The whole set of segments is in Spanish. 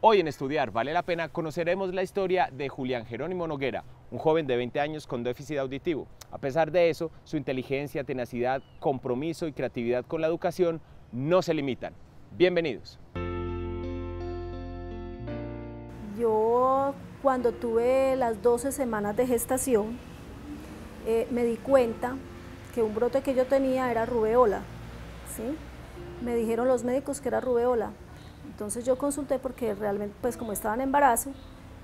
Hoy en Estudiar Vale la Pena conoceremos la historia de Julián Jerónimo Noguera, un joven de 20 años con déficit auditivo. A pesar de eso, su inteligencia, tenacidad, compromiso y creatividad con la educación no se limitan. Bienvenidos. Yo cuando tuve las 12 semanas de gestación me di cuenta que un brote que yo tenía era rubeola, ¿sí? Me dijeron los médicos que era rubeola. Entonces yo consulté porque realmente, pues como estaba en embarazo,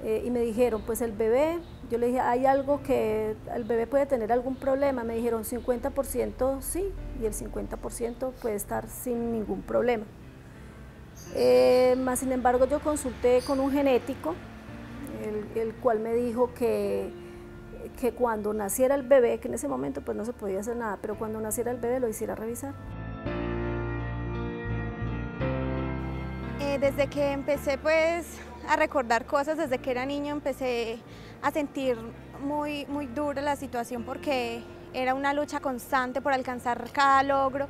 y me dijeron, pues el bebé, yo le dije, ¿hay algo que el bebé puede tener algún problema? Me dijeron 50% sí, y el 50% puede estar sin ningún problema. Más sin embargo, yo consulté con un genético, el cual me dijo que cuando naciera el bebé, que en ese momento pues no se podía hacer nada, pero cuando naciera el bebé lo hiciera revisar. Desde que empecé pues a recordar cosas, desde que era niño empecé a sentir muy dura la situación porque era una lucha constante por alcanzar cada logro,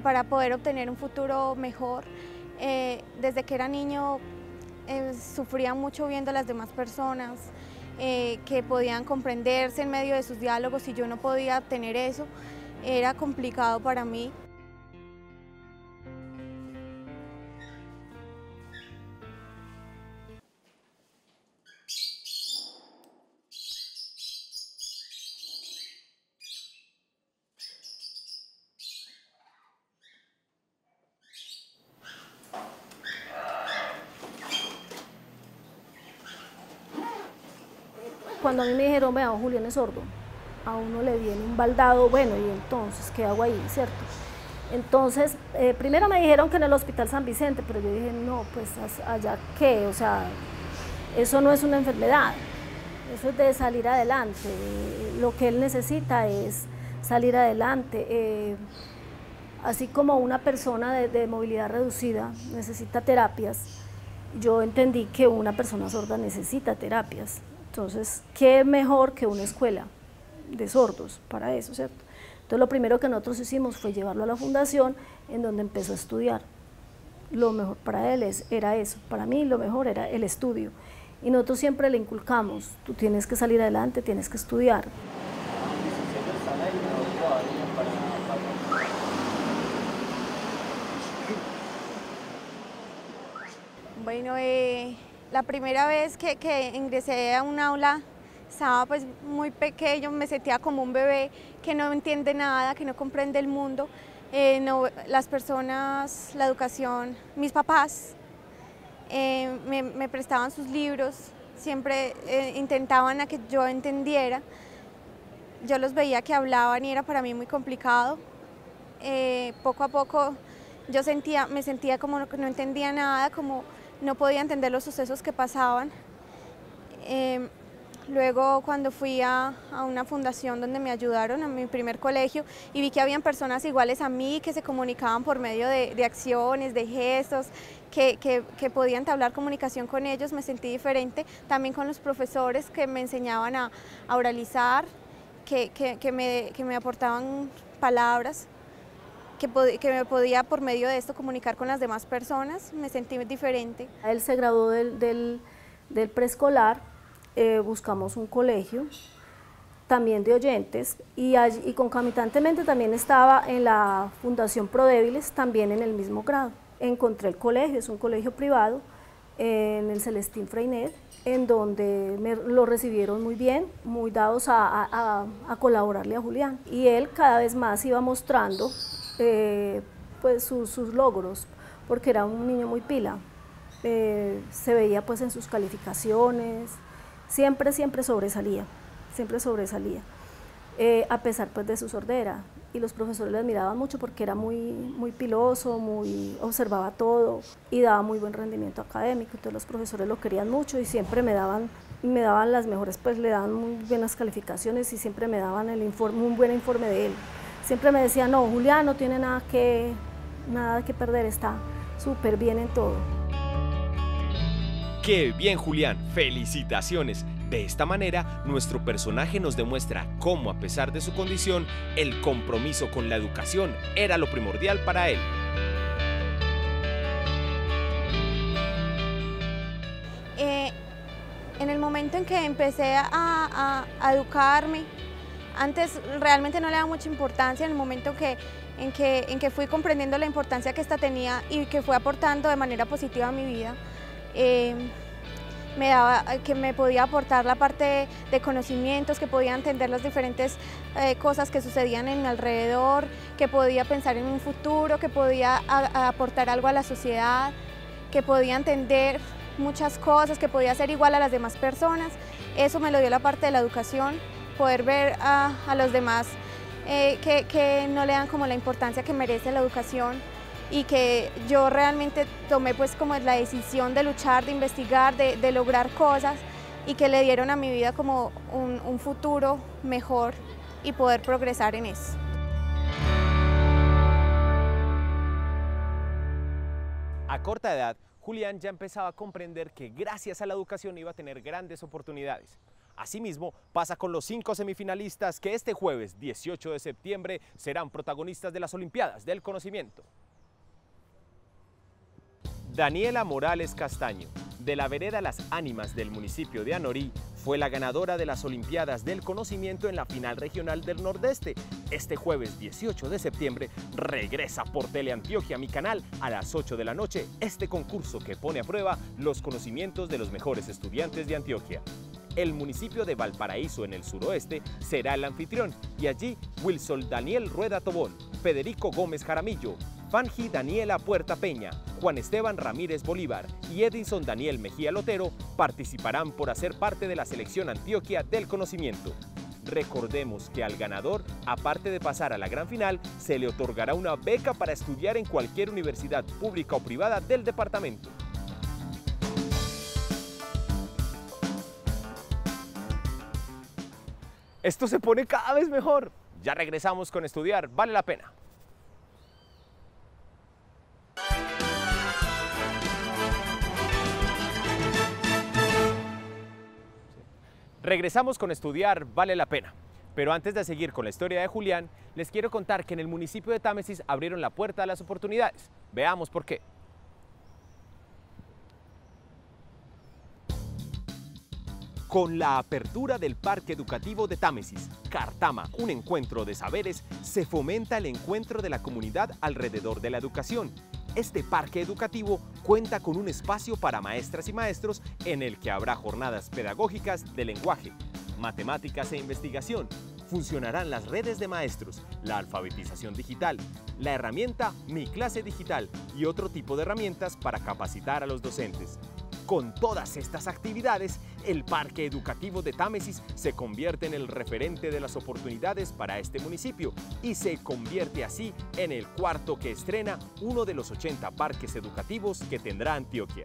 para poder obtener un futuro mejor. Desde que era niño sufría mucho viendo a las demás personas que podían comprenderse en medio de sus diálogos y yo no podía obtener eso. Era complicado para mí. Cuando a mí me dijeron, vea, Julián es sordo, a uno le viene un baldado, bueno, y entonces, ¿qué hago ahí, cierto? Entonces, primero me dijeron que en el Hospital San Vicente, pero yo dije, no, pues allá qué, o sea, eso no es una enfermedad, eso es de salir adelante, lo que él necesita es salir adelante, así como una persona de movilidad reducida necesita terapias, yo entendí que una persona sorda necesita terapias. Entonces, ¿qué mejor que una escuela de sordos para eso, cierto? Entonces, lo primero que nosotros hicimos fue llevarlo a la fundación, en donde empezó a estudiar. Lo mejor para él era eso, para mí lo mejor era el estudio. Y nosotros siempre le inculcamos, tú tienes que salir adelante, tienes que estudiar. Bueno, la primera vez que ingresé a un aula estaba pues muy pequeño, me sentía como un bebé que no entiende nada, que no comprende el mundo. Las personas, la educación, mis papás me prestaban sus libros, siempre intentaban a que yo entendiera. Yo los veía que hablaban y era para mí muy complicado. Poco a poco yo me sentía como que no entendía nada, como no podía entender los sucesos que pasaban. Luego cuando fui a una fundación donde me ayudaron, a mi primer colegio, y vi que habían personas iguales a mí que se comunicaban por medio de acciones, de gestos, que podían entablar comunicación con ellos, me sentí diferente. También con los profesores que me enseñaban a oralizar, que me aportaban palabras, que me podía por medio de esto comunicar con las demás personas, me sentí diferente. Él se graduó del preescolar, buscamos un colegio también de oyentes y concomitantemente también estaba en la Fundación Prodébiles, también en el mismo grado. Encontré el colegio, es un colegio privado, en el Celestín Freinet, en donde lo recibieron muy bien, muy dados a colaborarle a Julián. Y él cada vez más iba mostrando pues sus logros, porque era un niño muy pila, se veía pues en sus calificaciones, siempre sobresalía, a pesar pues de su sordera, y los profesores le admiraban mucho porque era muy piloso, observaba todo y daba muy buen rendimiento académico, entonces los profesores lo querían mucho y siempre me daban las mejores, pues le daban muy buenas calificaciones y siempre me daban un buen informe de él. Siempre me decía, no, Julián no tiene nada que perder, está súper bien en todo. ¡Qué bien, Julián! ¡Felicitaciones! De esta manera, nuestro personaje nos demuestra cómo, a pesar de su condición, el compromiso con la educación era lo primordial para él. momento en que empecé a educarme, antes realmente no le daba mucha importancia, en el momento en que fui comprendiendo la importancia que esta tenía y que fue aportando de manera positiva a mi vida, me daba que me podía aportar la parte de conocimientos, que podía entender las diferentes cosas que sucedían en mi alrededor, que podía pensar en un futuro, que podía aportar algo a la sociedad, que podía entender muchas cosas, que podía ser igual a las demás personas. Eso me lo dio la parte de la educación, poder ver a los demás que no le dan como la importancia que merece la educación, y que yo realmente tomé pues como la decisión de luchar, de investigar, de lograr cosas, y que le dieron a mi vida como un futuro mejor y poder progresar en eso. A corta edad, Julián ya empezaba a comprender que gracias a la educación iba a tener grandes oportunidades. Asimismo, pasa con los 5 semifinalistas que este jueves 18 de septiembre serán protagonistas de las Olimpiadas del Conocimiento. Daniela Morales Castaño, de la vereda Las Ánimas del municipio de Anorí, fue la ganadora de las Olimpiadas del Conocimiento en la final regional del Nordeste. Este jueves 18 de septiembre regresa por Teleantioquia, mi canal, a las 8 de la noche, este concurso que pone a prueba los conocimientos de los mejores estudiantes de Antioquia. El municipio de Valparaíso, en el suroeste, será el anfitrión, y allí Wilson Daniel Rueda Tobón, Federico Gómez Jaramillo, Fanji Daniela Puerta Peña, Juan Esteban Ramírez Bolívar y Edinson Daniel Mejía Lotero participarán por hacer parte de la selección Antioquia del Conocimiento. Recordemos que al ganador, aparte de pasar a la gran final, se le otorgará una beca para estudiar en cualquier universidad pública o privada del departamento. Esto se pone cada vez mejor. Ya regresamos con Estudiar Vale la Pena. Regresamos con Estudiar Vale la Pena. Pero antes de seguir con la historia de Julián, les quiero contar que en el municipio de Támesis abrieron la puerta a las oportunidades. Veamos por qué. Con la apertura del Parque Educativo de Támesis, Cartama, un encuentro de saberes, se fomenta el encuentro de la comunidad alrededor de la educación. Este parque educativo cuenta con un espacio para maestras y maestros en el que habrá jornadas pedagógicas de lenguaje, matemáticas e investigación. Funcionarán las redes de maestros, la alfabetización digital, la herramienta Mi Clase Digital y otro tipo de herramientas para capacitar a los docentes. Con todas estas actividades, el Parque Educativo de Támesis se convierte en el referente de las oportunidades para este municipio y se convierte así en el cuarto que estrena uno de los 80 parques educativos que tendrá Antioquia.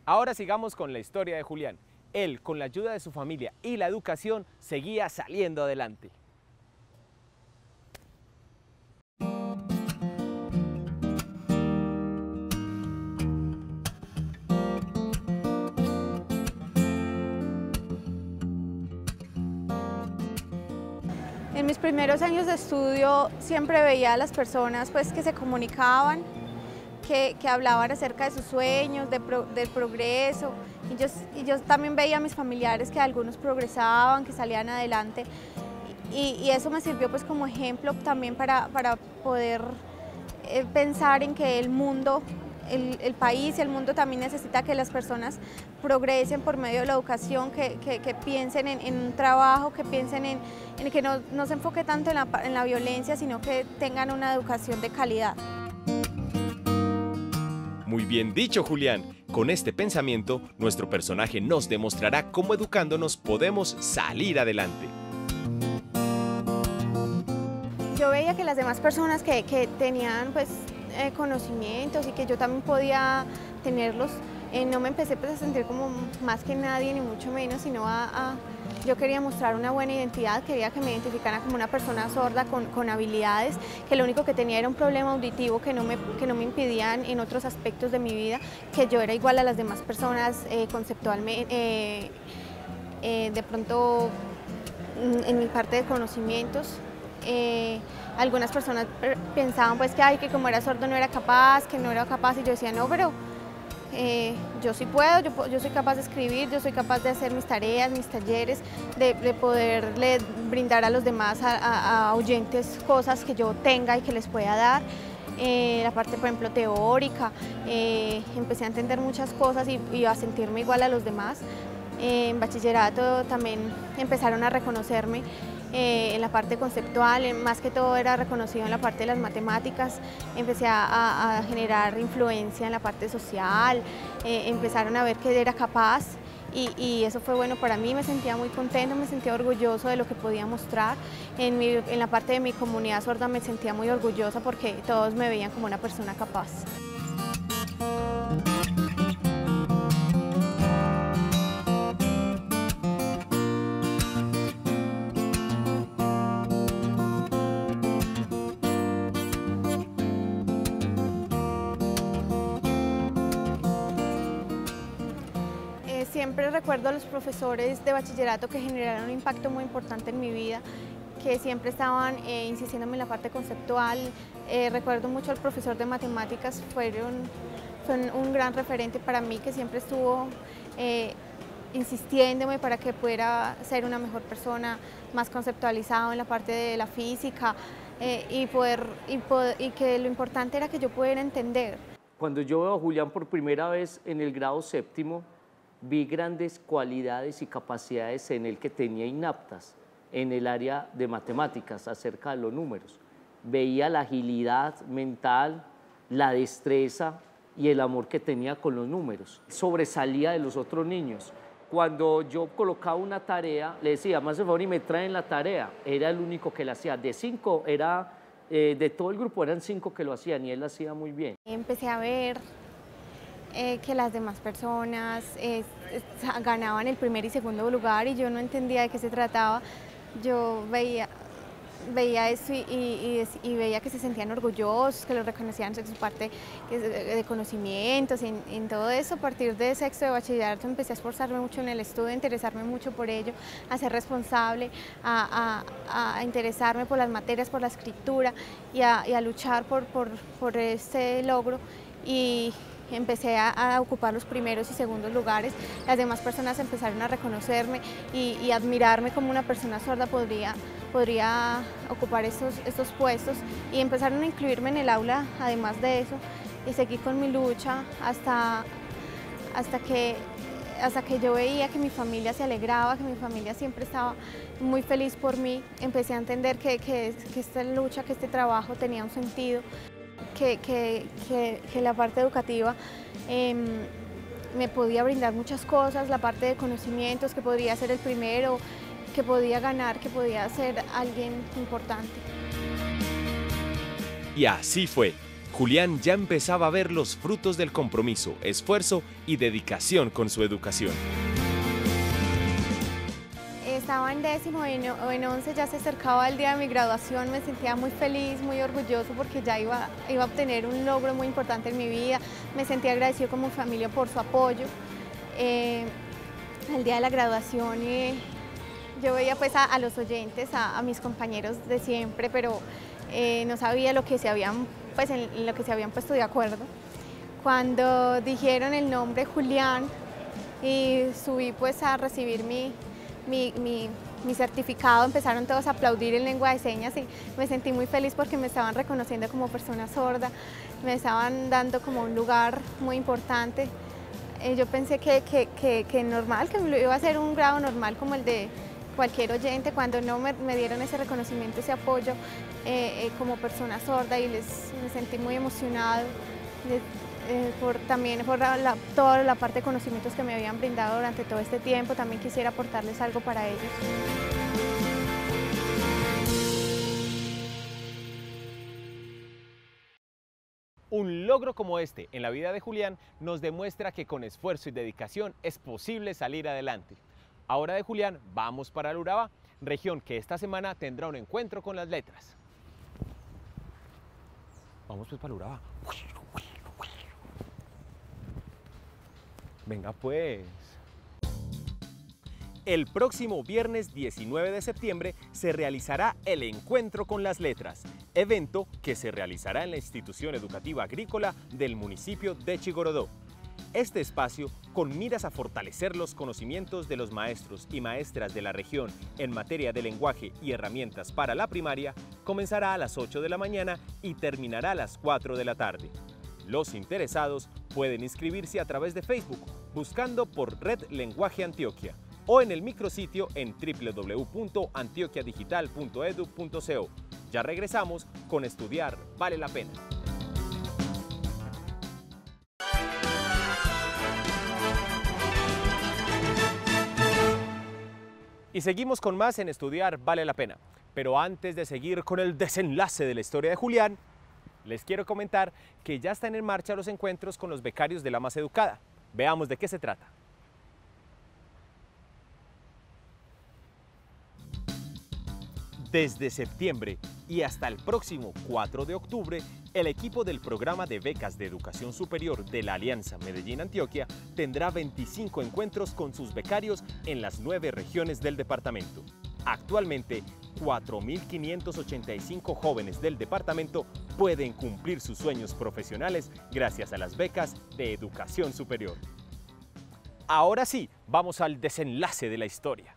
Ahora sigamos con la historia de Julián. Él, con la ayuda de su familia y la educación, seguía saliendo adelante. En mis primeros años de estudio siempre veía a las personas pues, que se comunicaban, que hablaban acerca de sus sueños, del progreso. Y yo también veía a mis familiares que algunos progresaban, que salían adelante. Y eso me sirvió pues, como ejemplo también para poder pensar en que el mundo, el país y el mundo también necesita que las personas progresen por medio de la educación, que piensen en un trabajo, que piensen en que no se enfoque tanto en la violencia, sino que tengan una educación de calidad. Muy bien dicho, Julián. Con este pensamiento, nuestro personaje nos demostrará cómo educándonos podemos salir adelante. Yo veía que las demás personas que tenían pues, conocimientos y que yo también podía tenerlos, no me empecé pues, a sentir como más que nadie, ni mucho menos, sino yo quería mostrar una buena identidad, quería que me identificaran como una persona sorda con habilidades, que lo único que tenía era un problema auditivo que no me impidían en otros aspectos de mi vida, que yo era igual a las demás personas conceptualmente, de pronto en mi parte de conocimientos. Algunas personas pensaban pues que como era sordo no era capaz, que no era capaz, y yo decía no, pero yo sí puedo, yo soy capaz de escribir, yo soy capaz de hacer mis tareas, mis talleres, de poderle brindar a los demás, a oyentes, cosas que yo tenga y que les pueda dar. La parte, por ejemplo, teórica, empecé a entender muchas cosas y a sentirme igual a los demás. En bachillerato también empezaron a reconocerme en la parte conceptual, más que todo era reconocido en la parte de las matemáticas. Empecé a generar influencia en la parte social, empezaron a ver que era capaz y eso fue bueno para mí. Me sentía muy contenta, me sentía orgulloso de lo que podía mostrar. En la parte de mi comunidad sorda me sentía muy orgullosa porque todos me veían como una persona capaz. Siempre recuerdo a los profesores de bachillerato que generaron un impacto muy importante en mi vida, que siempre estaban insistiéndome en la parte conceptual. Recuerdo mucho al profesor de matemáticas, fue un gran referente para mí, que siempre estuvo insistiéndome para que pudiera ser una mejor persona, más conceptualizado en la parte de la física y que lo importante era que yo pudiera entender. Cuando yo veo a Julián por primera vez en el grado séptimo, vi grandes cualidades y capacidades en él que tenía inaptas en el área de matemáticas acerca de los números. Veía la agilidad mental, la destreza y el amor que tenía con los números. Sobresalía de los otros niños. Cuando yo colocaba una tarea, le decía, más de favor y me traen la tarea. Era el único que la hacía. De 5, de todo el grupo eran 5 que lo hacían y él lo hacía muy bien. Empecé a ver que las demás personas ganaban el primer y segundo lugar y yo no entendía de qué se trataba. Yo veía eso y veía que se sentían orgullosos, que lo reconocían en su parte de conocimientos, en todo eso. A partir de sexto de bachillerato empecé a esforzarme mucho en el estudio, a interesarme mucho por ello, a ser responsable, a interesarme por las materias, por la escritura y a luchar por este logro. Y empecé a ocupar los primeros y segundos lugares. Las demás personas empezaron a reconocerme y admirarme como una persona sorda podría ocupar estos puestos y empezaron a incluirme en el aula además de eso y seguí con mi lucha hasta que yo veía que mi familia se alegraba, que mi familia siempre estaba muy feliz por mí. Empecé a entender que esta lucha, que este trabajo tenía un sentido. Que la parte educativa me podía brindar muchas cosas, la parte de conocimientos, que podría ser el primero, que podía ganar, que podía ser alguien importante. Y así fue. Julián ya empezaba a ver los frutos del compromiso, esfuerzo y dedicación con su educación. Estaba en décimo o en 11, ya se acercaba el día de mi graduación, me sentía muy feliz, muy orgulloso porque ya iba a obtener un logro muy importante en mi vida. Me sentía agradecido con mi familia por su apoyo. El día de la graduación yo veía pues a los oyentes, a mis compañeros de siempre, pero no sabía lo que se habían, pues, en lo que se habían puesto de acuerdo. Cuando dijeron el nombre Julián y subí pues a recibir mi certificado, empezaron todos a aplaudir en lengua de señas y me sentí muy feliz porque me estaban reconociendo como persona sorda, me estaban dando como un lugar muy importante. Yo pensé que normal, que iba a ser un grado normal como el de cualquier oyente, cuando no me dieron ese reconocimiento, ese apoyo como persona sorda y me sentí muy emocionado. También por toda la parte de conocimientos que me habían brindado durante todo este tiempo, también quisiera aportarles algo para ellos. Un logro como este en la vida de Julián nos demuestra que con esfuerzo y dedicación es posible salir adelante. Ahora de Julián vamos para el Urabá, región que esta semana tendrá un encuentro con las letras. Vamos pues para el Urabá. Venga pues. El próximo viernes 19 de septiembre se realizará el Encuentro con las Letras, evento que se realizará en la Institución Educativa Agrícola del municipio de Chigorodó. Este espacio, con miras a fortalecer los conocimientos de los maestros y maestras de la región en materia de lenguaje y herramientas para la primaria, comenzará a las 8 de la mañana y terminará a las 4 de la tarde. Los interesados pueden inscribirse a través de Facebook, buscando por Red Lenguaje Antioquia, o en el micrositio en www.antioquiadigital.edu.co. Ya regresamos con Estudiar Vale la Pena. Y seguimos con más en Estudiar Vale la Pena. Pero antes de seguir con el desenlace de la historia de Julián, les quiero comentar que ya están en marcha los encuentros con los becarios de La Más Educada. Veamos de qué se trata. Desde septiembre y hasta el próximo 4 de octubre, el equipo del programa de becas de educación superior de la Alianza Medellín-Antioquia tendrá 25 encuentros con sus becarios en las 9 regiones del departamento. Actualmente, 4.585 jóvenes del departamento pueden cumplir sus sueños profesionales gracias a las becas de educación superior. Ahora sí, vamos al desenlace de la historia.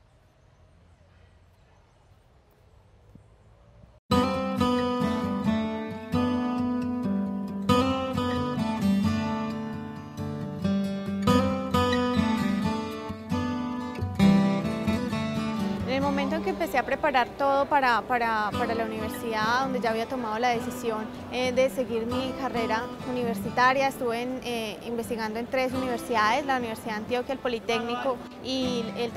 Que empecé a preparar todo para la universidad, donde ya había tomado la decisión de seguir mi carrera universitaria. Estuve investigando en 3 universidades, la Universidad de Antioquia, el Politécnico y el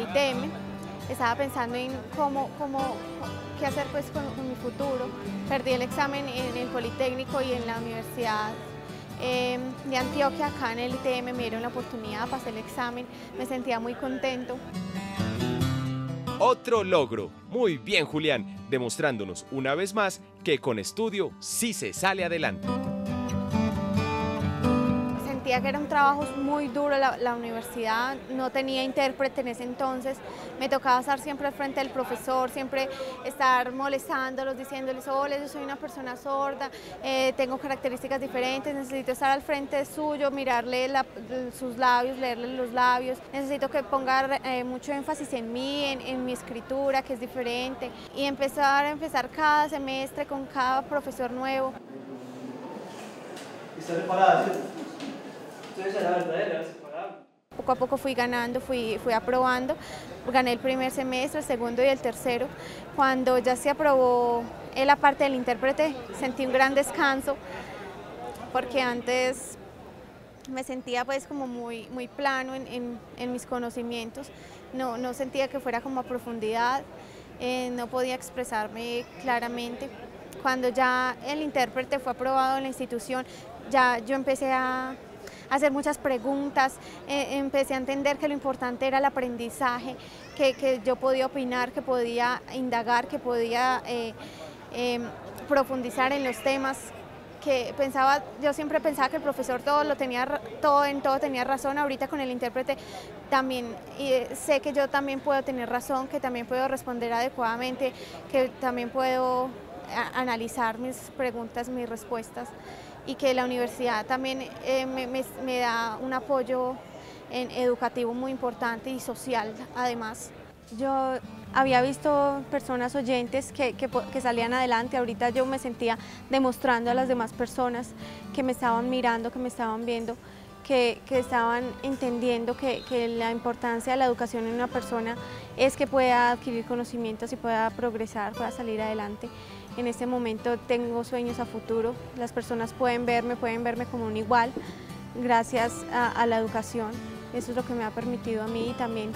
ITM. Estaba pensando en qué hacer pues, con mi futuro. Perdí el examen en el Politécnico y en la Universidad de Antioquia. Acá en el ITM me dieron la oportunidad, pasé el examen, me sentía muy contento. Otro logro. Muy bien, Julián, demostrándonos una vez más que con estudio sí se sale adelante. Sentía que era un trabajo muy duro la universidad, no tenía intérprete en ese entonces, me tocaba estar siempre al frente del profesor, siempre estar molestándolos, diciéndoles, hola, yo soy una persona sorda, tengo características diferentes, necesito estar al frente suyo, mirarle sus labios, leerle los labios, necesito que ponga mucho énfasis en mí, en mi escritura, que es diferente, y empezar cada semestre con cada profesor nuevo. ¿Está preparada? Poco a poco fui ganando, fui aprobando, gané el primer semestre, el segundo y el tercero. Cuando ya se aprobó la parte del intérprete, sentí un gran descanso, porque antes me sentía pues como muy plano en mis conocimientos, no sentía que fuera como a profundidad, no podía expresarme claramente. Cuando ya el intérprete fue aprobado en la institución, ya yo empecé a hacer muchas preguntas, empecé a entender que lo importante era el aprendizaje, que yo podía opinar, que podía indagar, que podía profundizar en los temas, yo siempre pensaba que el profesor en todo tenía razón. Ahorita con el intérprete también sé que yo también puedo tener razón, que también puedo responder adecuadamente, que también puedo analizar mis preguntas, mis respuestas, y que la universidad también me da un apoyo educativo muy importante y social además. Yo había visto personas oyentes que salían adelante, ahorita yo me sentía demostrando a las demás personas que me estaban mirando, que me estaban viendo, que estaban entendiendo que la importancia de la educación en una persona es que pueda adquirir conocimientos y pueda progresar, pueda salir adelante. En este momento tengo sueños a futuro, las personas pueden verme como un igual gracias a la educación. Eso es lo que me ha permitido a mí y también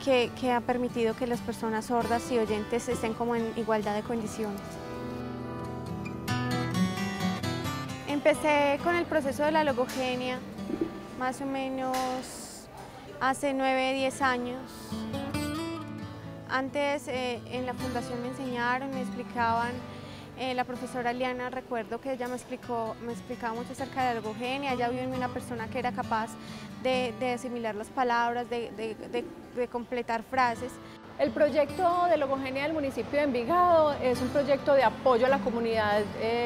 que ha permitido que las personas sordas y oyentes estén como en igualdad de condiciones. Empecé con el proceso de la logogenia más o menos hace 9-10 años. Antes en la fundación me enseñaron, me explicaban, la profesora Liana, recuerdo que ella me explicaba mucho acerca de la logogenia. Ella vio en mí una persona que era capaz de asimilar las palabras, de completar frases. El proyecto de Logogenia del municipio de Envigado es un proyecto de apoyo a la comunidad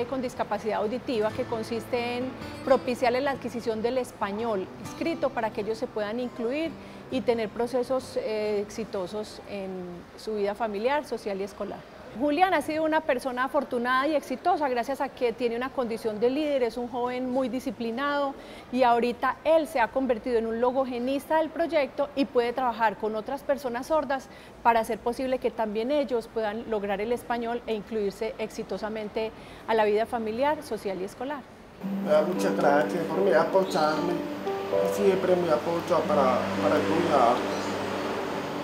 con discapacidad auditiva que consiste en propiciarles la adquisición del español escrito para que ellos se puedan incluir y tener procesos exitosos en su vida familiar, social y escolar. Julián ha sido una persona afortunada y exitosa gracias a que tiene una condición de líder, es un joven muy disciplinado y ahorita él se ha convertido en un logogenista del proyecto y puede trabajar con otras personas sordas para hacer posible que también ellos puedan lograr el español e incluirse exitosamente a la vida familiar, social y escolar. Muchas gracias por apoyarme, siempre me apoyo para estudiar,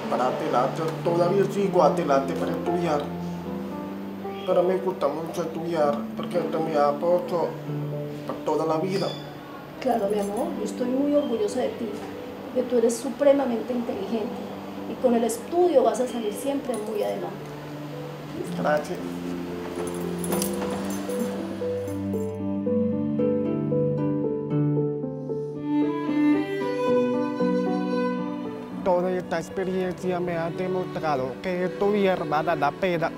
para adelante, todavía sigo adelante para estudiar. Pero me gusta mucho estudiar porque me apoyo por toda la vida. Claro, mi amor, yo estoy muy orgullosa de ti, porque tú eres supremamente inteligente y con el estudio vas a salir siempre muy adelante. Gracias. Toda esta experiencia me ha demostrado que estudiar vale la pena.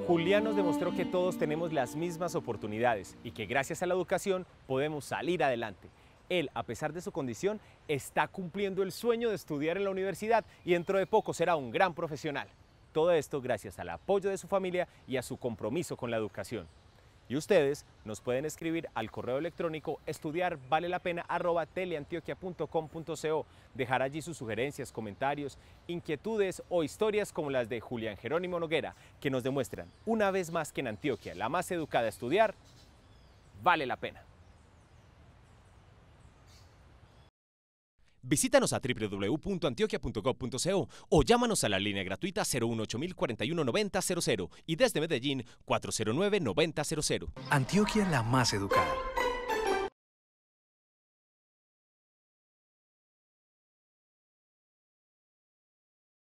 Julián nos demostró que todos tenemos las mismas oportunidades y que gracias a la educación podemos salir adelante. Él, a pesar de su condición, está cumpliendo el sueño de estudiar en la universidad y dentro de poco será un gran profesional. Todo esto gracias al apoyo de su familia y a su compromiso con la educación. Y ustedes nos pueden escribir al correo electrónico estudiarvalepena@teleantioquia.com.co, dejar allí sus sugerencias, comentarios, inquietudes o historias como las de Julián Jerónimo Noguera, que nos demuestran una vez más que en Antioquia, la más educada a estudiar, vale la pena. Visítanos a www.antioquia.gov.co o llámanos a la línea gratuita 018-041-9000 y desde Medellín 409-9000. Antioquia la más educada.